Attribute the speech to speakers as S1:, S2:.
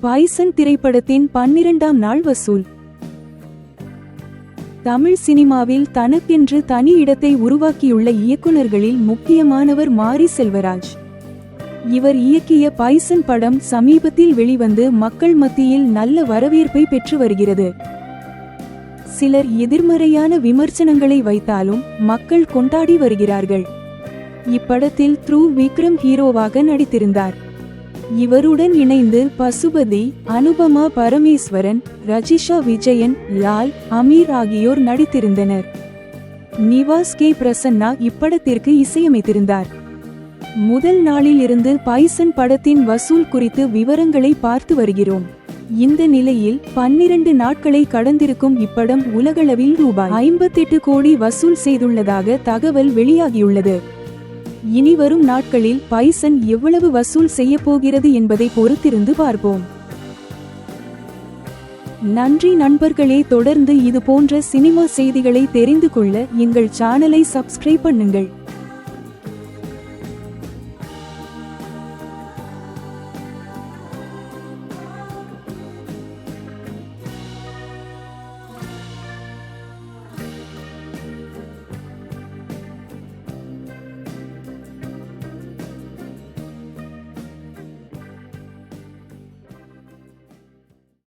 S1: Bison திரைப்படத்தின் 12ஆம் நாள் வசூல். தமிழ் சினிமாவில் தனக்கென்று தனி இடத்தை உருவாக்கியுள்ள இயக்குனர்களில் முக்கியமானவர் மாரி செல்வராஜ். இவர் இயக்கிய பைசன் படம் சமீபத்தில் வெளிவந்து மக்கள் மத்தியில் நல்ல வரவேற்பை பெற்று வருகிறது. சிலர் எதிர்மறையான விமர்சனங்களை வைத்தாலும் மக்கள் கொண்டாடி வருகிறார்கள். இப்படத்தில் விக்ரம் ஹீரோவாக நடித்திருந்தார். இவருடன் இணைந்து பசுபதி, அனுபமா பரமேஸ்வரன், ரஜிஷா விஜயன், லால், அமீர் ஆகியோர் நடித்திருந்தனர். நிவாஸ் கே பிரசன்னா இப்படத்திற்கு இசையமைத்திருந்தார். முதல் நாளில் இருந்து பைசன் படத்தின் வசூல் குறித்து விவரங்களை பார்த்து வருகிறோம். இந்த நிலையில் 12 நாட்களை கடந்திருக்கும் இப்படம் உலகளவில் ரூபாய் 58 கோடி வசூல் செய்துள்ளதாக தகவல் வெளியாகியுள்ளது. இனி வரும் நாட்களில் பைசன் எவ்வளவு வசூல் செய்ய போகிறது என்பதை பொறுத்திருந்து பார்ப்போம். நன்றி நண்பர்களே. தொடர்ந்து இது போன்ற சினிமா செய்திகளை தெரிந்து கொள்ள எங்கள் சேனலை சப்ஸ்கிரைப் பண்ணுங்கள்.